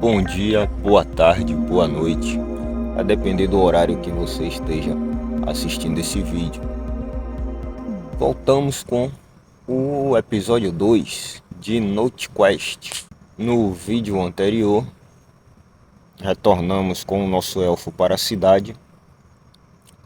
Bom dia, boa tarde, boa noite, a depender do horário que você esteja assistindo esse vídeo. Voltamos com o episódio 2 de Note Quest. No vídeo anterior, retornamos com o nosso elfo para a cidade,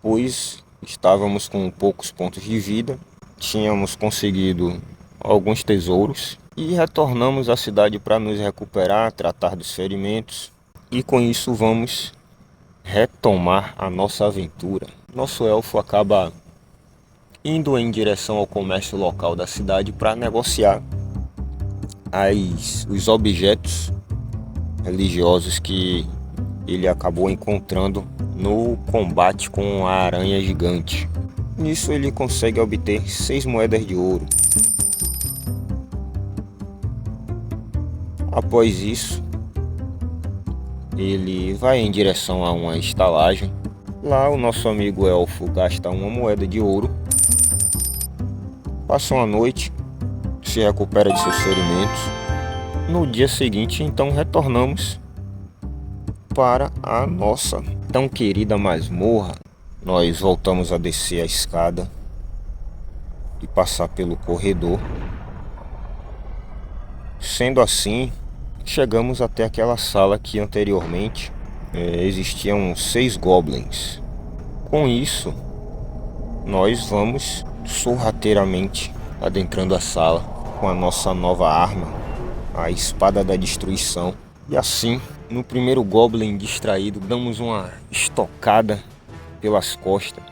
pois estávamos com poucos pontos de vida, tínhamos conseguido alguns tesouros e retornamos à cidade para nos recuperar, tratar dos ferimentos, e com isso vamos retomar a nossa aventura. Nosso elfo acaba indo em direção ao comércio local da cidade para negociar os objetos religiosos que ele acabou encontrando no combate com a aranha gigante. Nisso ele consegue obter 6 moedas de ouro. Após isso, ele vai em direção a uma estalagem. Lá o nosso amigo elfo gasta uma moeda de ouro, passa uma noite, se recupera de seus ferimentos. No dia seguinte, então, retornamos para a nossa tão querida masmorra. Nós voltamos a descer a escada e passar pelo corredor. Sendo assim, chegamos até aquela sala que anteriormente existiam 6 goblins. Com isso, nós vamos sorrateiramente adentrando a sala com a nossa nova arma, a espada da destruição. E assim, no primeiro goblin distraído, damos uma estocada pelas costas.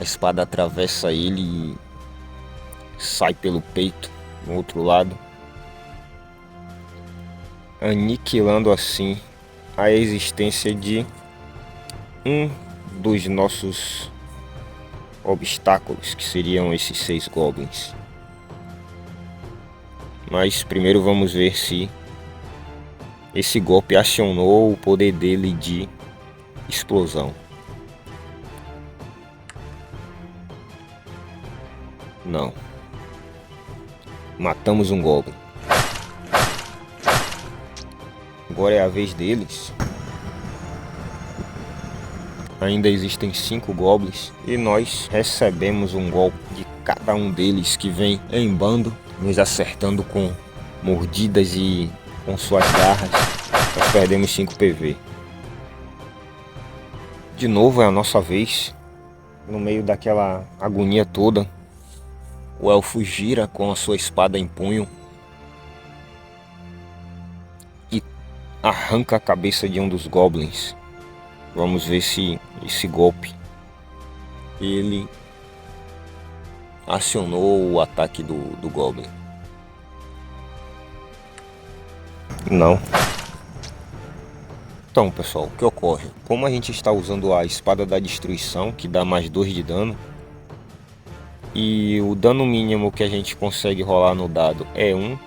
A espada atravessa ele e sai pelo peito no outro lado, aniquilando assim a existência de um dos nossos obstáculos, que seriam esses 6 goblins. Mas primeiro vamos ver se esse golpe acionou o poder dele de explosão. Não. Matamos um goblin. Agora é a vez deles. Ainda existem 5 goblins e nós recebemos um golpe de cada um deles, que vem em bando, nos acertando com mordidas e com suas garras. Nós perdemos 5 PV. De novo é a nossa vez. No meio daquela agonia toda, o elfo gira com a sua espada em punho e arranca a cabeça de um dos goblins. Vamos ver se esse golpe ele acionou o ataque do goblin. Não. Então, pessoal, o que ocorre? Como a gente está usando a espada da destruição, que dá mais 2 de dano, e o dano mínimo que a gente consegue rolar no dado é 1,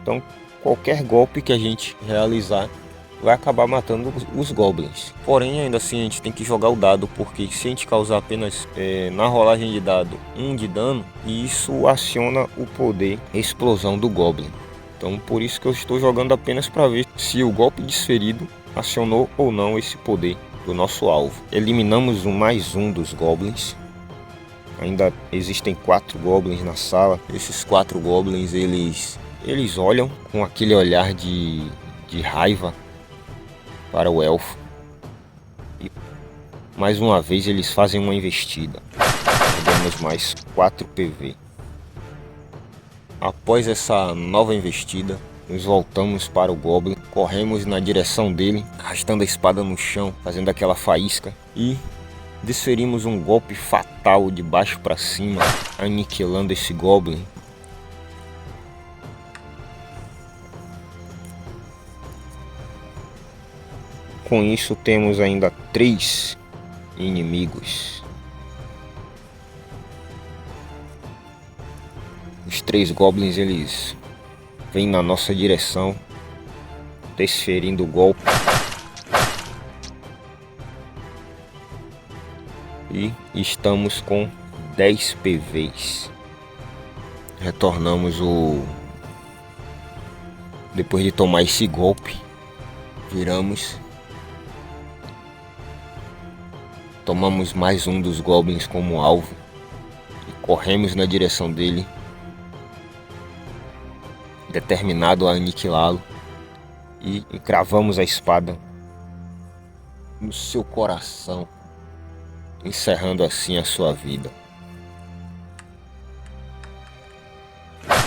então qualquer golpe que a gente realizar vai acabar matando os goblins. Porém, ainda assim, a gente tem que jogar o dado, porque se a gente causar apenas na rolagem de dado 1 de dano, isso aciona o poder explosão do goblin. Então por isso que eu estou jogando apenas para ver se o golpe desferido acionou ou não esse poder do nosso alvo. Eliminamos mais um dos goblins. Ainda existem 4 goblins na sala. Esses 4 goblins, eles olham com aquele olhar de raiva para o elfo. E mais uma vez eles fazem uma investida. Perdemos mais 4 PV. Após essa nova investida, nos voltamos para o goblin. Corremos na direção dele, arrastando a espada no chão, fazendo aquela faísca, e desferimos um golpe fatal de baixo para cima, aniquilando esse goblin. Com isso temos ainda 3 inimigos. Os 3 goblins, eles vêm na nossa direção, desferindo o golpe. E estamos com 10 PVs. Retornamos depois de tomar esse golpe, Viramos. Tomamos mais um dos goblins como alvo e corremos na direção dele, determinado a aniquilá-lo, e encravamos a espada no seu coração, encerrando assim a sua vida.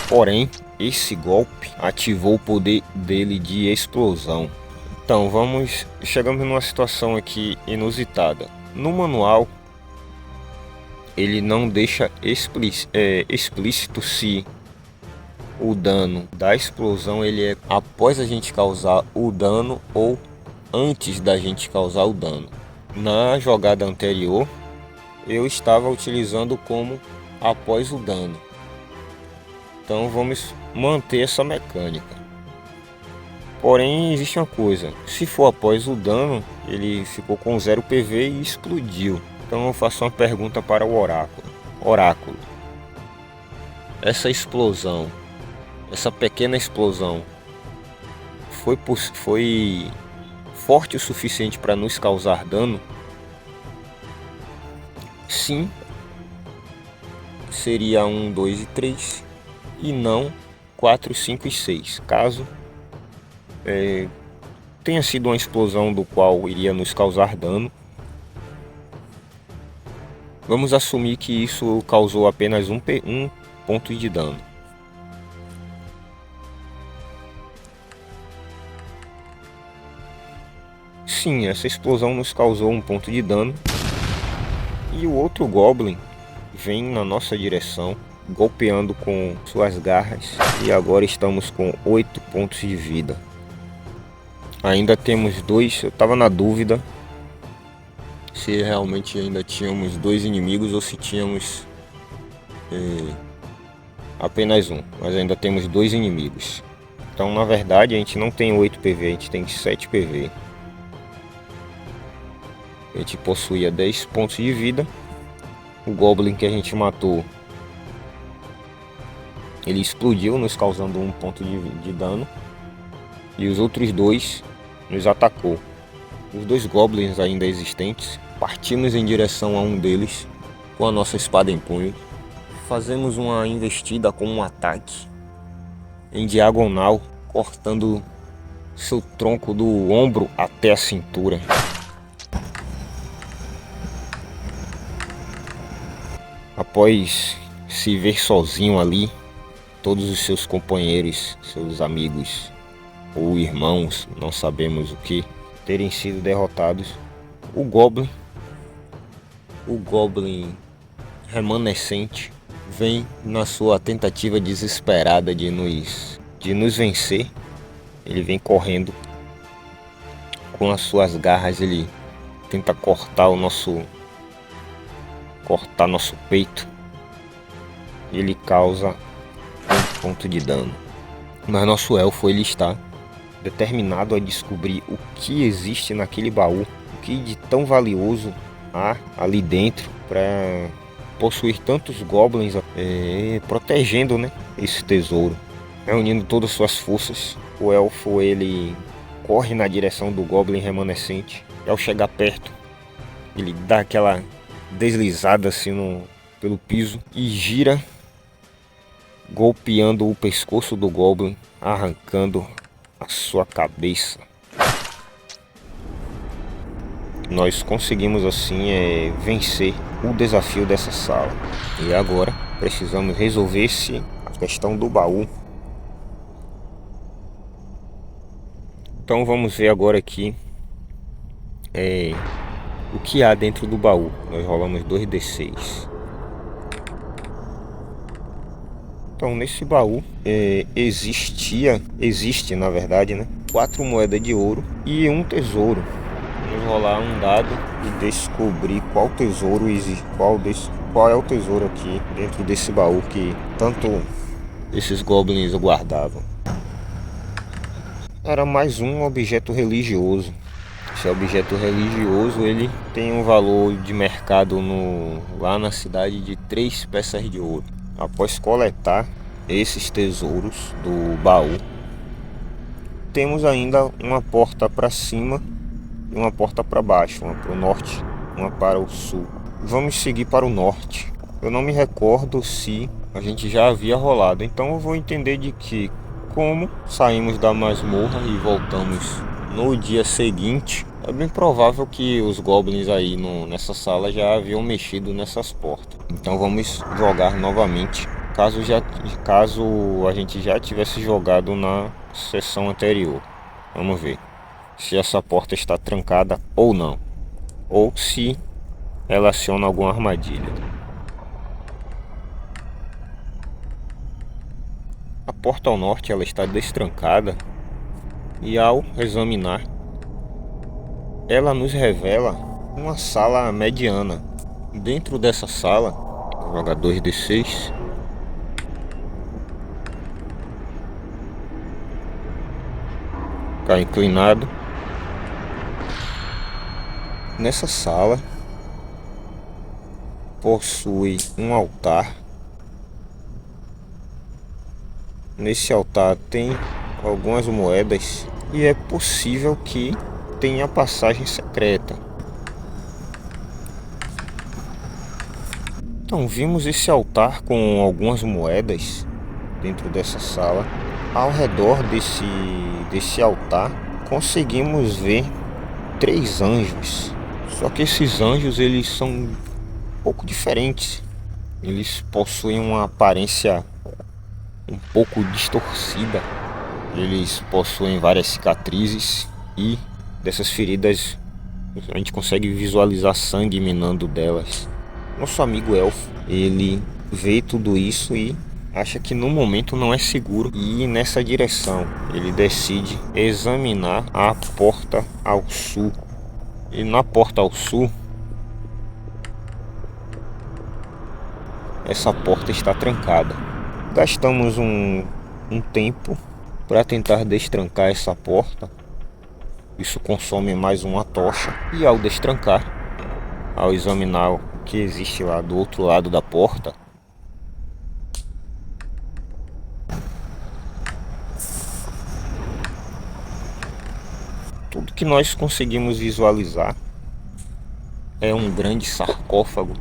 Porém, esse golpe ativou o poder dele de explosão. Então chegamos numa situação aqui inusitada. No manual, ele não deixa explícito se o dano da explosão ele é após a gente causar o dano ou antes da gente causar o dano. Na jogada anterior, eu estava utilizando como após o dano. Então vamos manter essa mecânica. Porém, existe uma coisa: se for após o dano, ele ficou com 0 PV e explodiu. Então eu faço uma pergunta para o oráculo. Oráculo, essa explosão, essa pequena explosão, foi forte o suficiente para nos causar dano? Sim, seria 1, 2 e 3, e não 4, 5 e 6. Caso tenha sido uma explosão do qual iria nos causar dano, vamos assumir que isso causou apenas um ponto de dano. Sim, essa explosão nos causou um ponto de dano, e o outro Goblin vem na nossa direção, golpeando com suas garras, e agora estamos com 8 pontos de vida. Ainda temos 2, eu estava na dúvida se realmente ainda tínhamos 2 inimigos ou se tínhamos apenas um, mas ainda temos 2 inimigos. Então na verdade a gente não tem 8 PV, a gente tem 7 PV. A gente possuía 10 pontos de vida. O Goblin que a gente matou, ele explodiu, nos causando 1 ponto de dano. E os outros 2 nos atacou. Os 2 Goblins ainda existentes, partimos em direção a um deles com a nossa espada em punho. Fazemos uma investida com um ataque em diagonal, cortando seu tronco do ombro até a cintura. Após se ver sozinho ali, todos os seus companheiros, seus amigos ou irmãos, não sabemos o que, terem sido derrotados, o Goblin remanescente vem na sua tentativa desesperada de nos vencer. Ele vem correndo com as suas garras, ele tenta cortar nosso peito. Ele causa 1 ponto de dano. Mas nosso elfo, ele está determinado a descobrir o que existe naquele baú, o que de tão valioso há ali dentro para possuir tantos goblins, protegendo, né, esse tesouro. Reunindo todas as suas forças, o elfo ele corre na direção do goblin remanescente. E ao chegar perto, ele dá aquela deslizada assim pelo piso e gira, golpeando o pescoço do goblin, arrancando a sua cabeça. Nós conseguimos assim vencer o desafio dessa sala. E agora precisamos resolver a questão do baú. Então vamos ver agora aqui o que há dentro do baú. Nós rolamos 2d6. Então nesse baú existe na verdade, né, 4 moedas de ouro e um tesouro. Vamos rolar um dado e descobrir qual tesouro existe, qual é o tesouro aqui dentro desse baú que tanto esses goblins guardavam. Era mais um objeto religioso. Esse objeto religioso ele tem um valor de mercado lá na cidade de 3 peças de ouro. Após coletar esses tesouros do baú, temos ainda uma porta para cima e uma porta para baixo, uma para o norte, uma para o sul. Vamos seguir para o norte. Eu não me recordo se a gente já havia rolado, então eu vou entender de que, como saímos da masmorra e voltamos no dia seguinte, é bem provável que os goblins aí nessa sala já haviam mexido nessas portas. Então vamos jogar novamente, caso a gente já tivesse jogado na sessão anterior. Vamos ver se essa porta está trancada ou não, ou se ela aciona alguma armadilha. A porta ao norte ela está destrancada e, ao examinar, ela nos revela uma sala mediana. Dentro dessa sala, vou jogar 2d6. Ficar inclinado. Nessa sala possui um altar. Nesse altar tem algumas moedas e é possível que tenha passagem secreta. Então vimos esse altar com algumas moedas dentro dessa sala. Ao redor desse altar conseguimos ver 3 anjos. Só que esses anjos eles são um pouco diferentes. Eles possuem uma aparência um pouco distorcida. Eles possuem várias cicatrizes e dessas feridas a gente consegue visualizar sangue emanando delas. Nosso amigo elfo, ele vê tudo isso e acha que no momento não é seguro ir nessa direção. Ele decide examinar a porta ao sul. E na porta ao sul, essa porta está trancada. Gastamos um tempo para tentar destrancar essa porta. Isso consome mais uma tocha. E ao destrancar, ao examinar o que existe lá do outro lado da porta, tudo que nós conseguimos visualizar é um grande sarcófago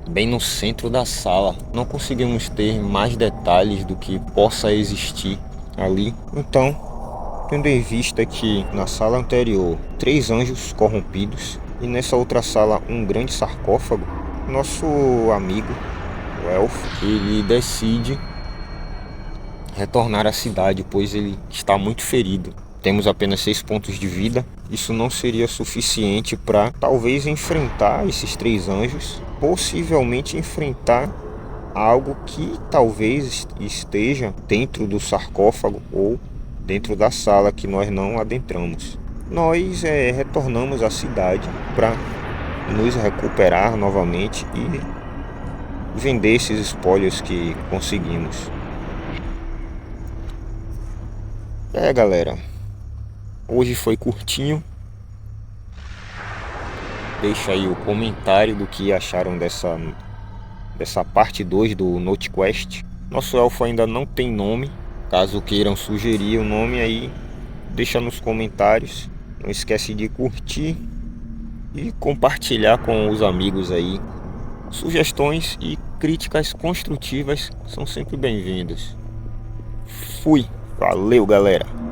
bem no centro da sala. Não conseguimos ter mais detalhes do que possa existir ali. Então, tendo em vista que na sala anterior 3 anjos corrompidos e nessa outra sala um grande sarcófago, nosso amigo, o elfo, ele decide retornar à cidade, pois ele está muito ferido. Temos apenas 6 pontos de vida. Isso não seria suficiente para talvez enfrentar esses 3 anjos. Possivelmente enfrentar algo que talvez esteja dentro do sarcófago ou dentro da sala que nós não adentramos. Nós retornamos à cidade para nos recuperar novamente e vender esses espólios que conseguimos. Galera, hoje foi curtinho. Deixa aí o comentário do que acharam dessa parte 2 do Note Quest. Nosso elfo ainda não tem nome. Caso queiram sugerir o nome aí, deixa nos comentários. Não esquece de curtir e compartilhar com os amigos aí. Sugestões e críticas construtivas são sempre bem-vindas. Fui! Valeu, galera!